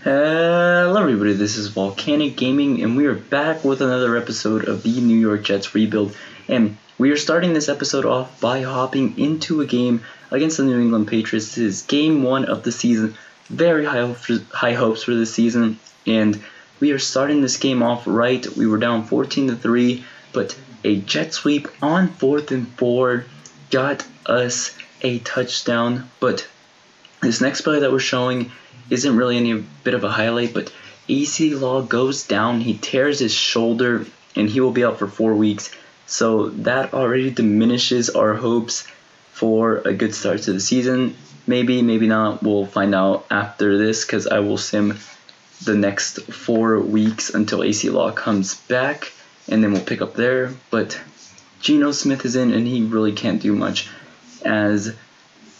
Hello everybody, this is Volcanic Gaming and we are back with another episode of the New York Jets rebuild, and we are starting this episode off by hopping into a game against the New England Patriots. This is game 1 of the season, very high hopes for this season, and we are starting this game off right. We were down 14-3, but a jet sweep on 4th and 4 got us a touchdown. But this next play that we're showing isn't really any bit of a highlight, but AC Law goes down, he tears his shoulder, and he will be out for 4 weeks. So that already diminishes our hopes for a good start to the season. Maybe, maybe not. We'll find out after this, because I will sim the next 4 weeks until AC Law comes back, and then we'll pick up there. But Geno Smith is in, and he really can't do much, as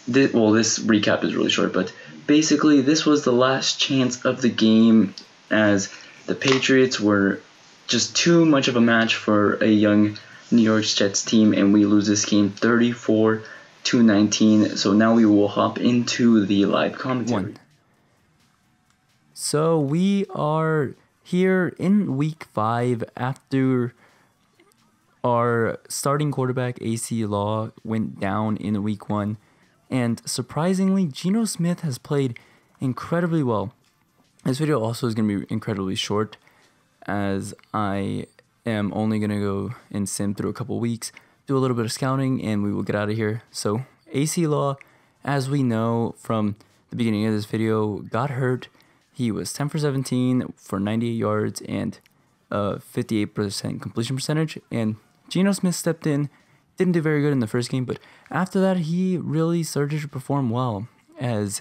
this recap is really short, but basically this was the last chance of the game, as the Patriots were just too much of a match for a young New York Jets team, and we lose this game 34-19. So now we will hop into the live commentary. So we are here in week 5 after our starting quarterback AC Law went down in week 1. And surprisingly, Geno Smith has played incredibly well. This video also is going to be incredibly short, as I am only going to go and sim through a couple weeks, do a little bit of scouting, and we will get out of here. So AC Law, as we know from the beginning of this video, got hurt. He was 10 for 17 for 98 yards and 58% completion percentage. And Geno Smith stepped in. Didn't do very good in the first game, but after that, he really started to perform well, as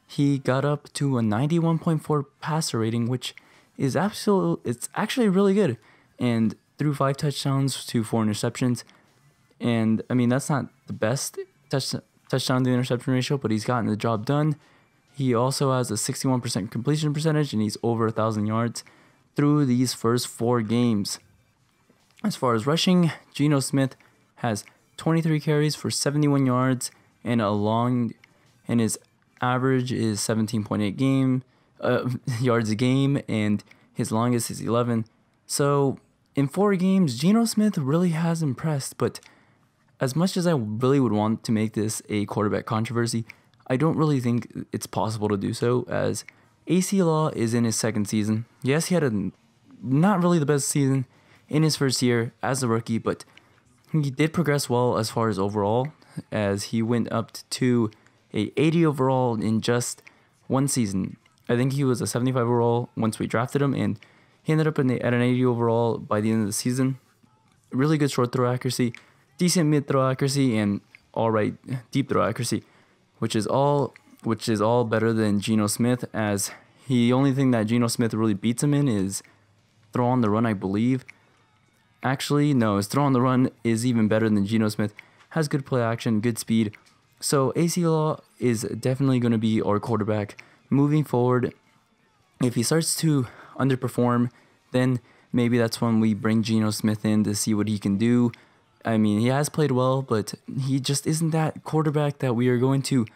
he got up to a 91.4 passer rating, which is it's actually really good, and threw 5 touchdowns to 4 interceptions. And I mean, that's not the best touchdown to interception ratio, but he's gotten the job done. He also has a 61% completion percentage, and he's over 1,000 yards through these first 4 games. As far as rushing, Geno Smith has 23 carries for 71 yards and his average is 17.8 yards a game, and his longest is 11. So in 4 games, Geno Smith really has impressed. But as much as I really would want to make this a quarterback controversy, I don't really think it's possible to do so, as AC Law is in his 2nd season. Yes, he had not really the best season in his first year as a rookie, but he did progress well as far as overall, as he went up to a 80 overall in just 1 season. I think he was a 75 overall once we drafted him, and he ended up at an 80 overall by the end of the season. Really good short throw accuracy, decent mid throw accuracy, and alright deep throw accuracy, which is all better than Geno Smith, as the only thing that Geno Smith really beats him in is throw on the run, I believe. Actually, no, his throw on the run is even better than Geno Smith. Has good play action, good speed. So AC Law is definitely going to be our quarterback moving forward. If he starts to underperform, then maybe that's when we bring Geno Smith in to see what he can do. I mean, he has played well, but he just isn't that quarterback that we are going to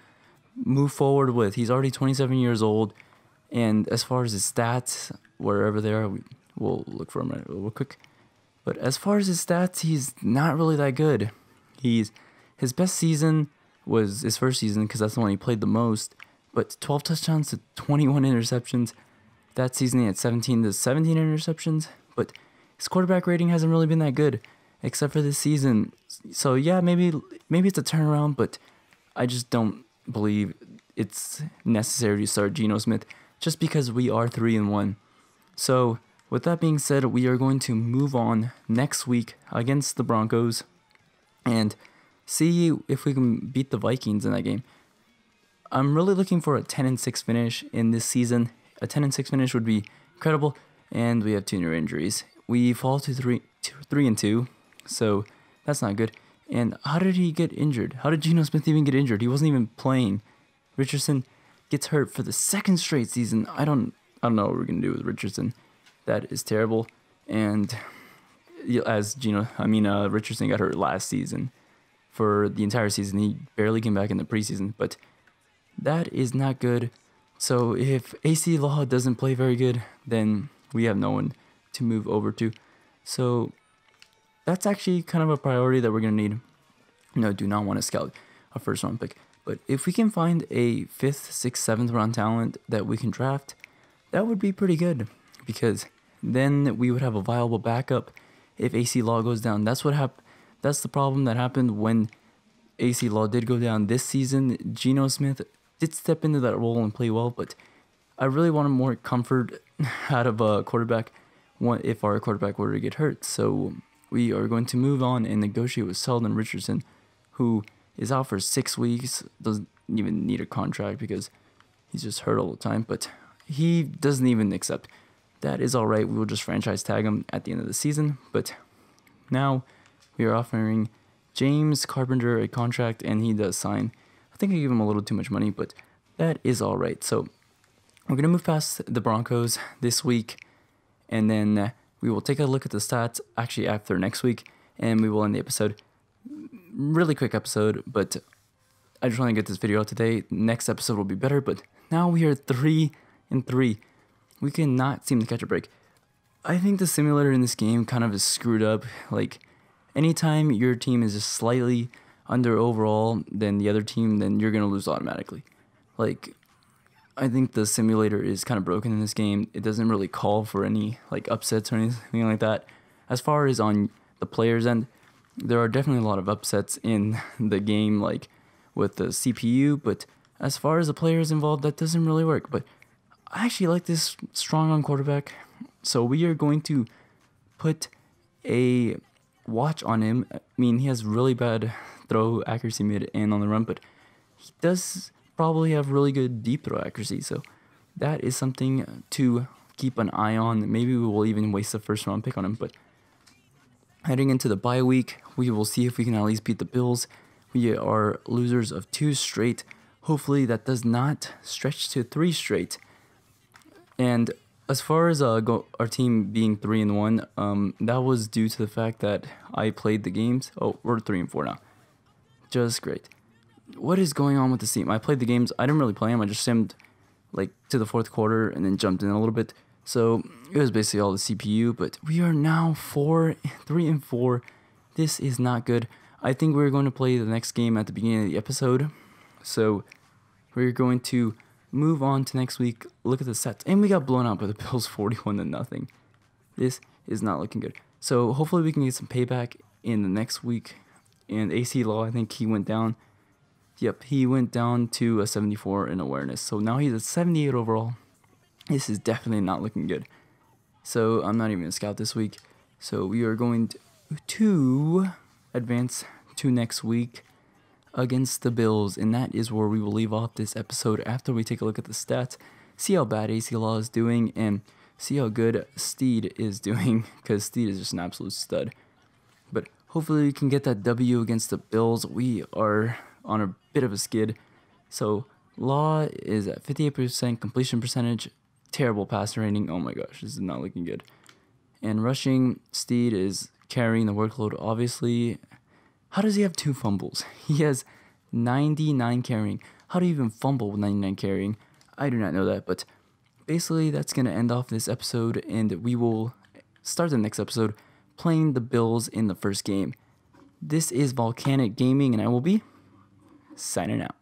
move forward with. He's already 27 years old, and as far as his stats, wherever they are, we'll look for him real quick. But as far as his stats, he's not really that good. His best season was his first season, because that's the one he played the most. But 12 touchdowns to 21 interceptions. That season he had 17 interceptions. But his quarterback rating hasn't really been that good, except for this season. So yeah, maybe it's a turnaround, but I just don't believe it's necessary to start Geno Smith just because we are 3-1. So with that being said, we are going to move on next week against the Broncos and see if we can beat the Vikings in that game. I'm really looking for a 10-6 finish in this season. A 10-6 finish would be incredible, and we have 2 new injuries. We fall to 3-2, so that's not good. And how did he get injured? How did Geno Smith even get injured? He wasn't even playing. Richardson gets hurt for the 2nd straight season. I don't know what we're gonna do with Richardson. That is terrible. And as Richardson got hurt last season for the entire season. He barely came back in the preseason, but that is not good. So if AC Law doesn't play very good, then we have no one to move over to. So that's actually kind of a priority that we're going to need. No, do not want to scout a first round pick. But if we can find a 5th, 6th, 7th round talent that we can draft, that would be pretty good. Because then we would have a viable backup if AC Law goes down. That's the problem that happened when AC Law did go down this season. Geno Smith did step into that role and play well, but I really wanted more comfort out of a quarterback if our quarterback were to get hurt. So we are going to move on and negotiate with Sheldon Richardson, who is out for 6 weeks, doesn't even need a contract because he's just hurt all the time, but he doesn't even accept. That is all right. We will just franchise tag him at the end of the season, but now we are offering James Carpenter a contract, and he does sign. I think I gave him a little too much money, but that is all right. So we're going to move past the Broncos this week, and then we will take a look at the stats actually after next week, and we will end the episode. Really quick episode, but I just want to get this video out today. Next episode will be better, but now we are 3-3. We cannot seem to catch a break. I think the simulator in this game kind of is screwed up. Like, anytime your team is just slightly under overall than the other team, then you're going to lose automatically. Like, I think the simulator is kind of broken in this game. It doesn't really call for any like upsets or anything like that. As far as on the players' end, there are definitely a lot of upsets in the game, like with the CPU, but as far as the players involved, that doesn't really work. But I actually like this strong on quarterback, so we are going to put a watch on him. I mean, he has really bad throw accuracy mid and on the run, but he does probably have really good deep throw accuracy, so that is something to keep an eye on. Maybe we will even waste a first round pick on him, but heading into the bye week, we will see if we can at least beat the Bills. We are losers of 2 straight. Hopefully that does not stretch to 3 straight. And as far as our team being 3-1, that was due to the fact that I played the games. Oh, we're 3-4 now. Just great. What is going on with the team? I played the games. I didn't really play them. I just simmed like to the 4th quarter and then jumped in a little bit. So it was basically all the CPU. But we are now 3-4. This is not good. I think we're going to play the next game at the beginning of the episode. So we're going to move on to next week. Look at the stats. And we got blown out by the Bills 41-0. This is not looking good. So hopefully we can get some payback in the next week. And AC Law, I think he went down. Yep, he went down to a 74 in awareness. So now he's at 78 overall. This is definitely not looking good. So I'm not even going to scout this week. So we are going to advance to next week against the Bills. And that is where we will leave off this episode after we take a look at the stats. See how bad AC Law is doing and see how good Steed is doing. Because Steed is just an absolute stud. But hopefully we can get that W against the Bills. We are on a bit of a skid. So Law is at 58% completion percentage. Terrible passer rating. Oh my gosh, this is not looking good. And rushing, Steed is carrying the workload, obviously. How does he have 2 fumbles? He has 99 carrying. How do you even fumble with 99 carrying? I do not know that, but basically that's going to end off this episode, and we will start the next episode playing the Bills in the first game. This is Volcanic Gaming, and I will be signing out.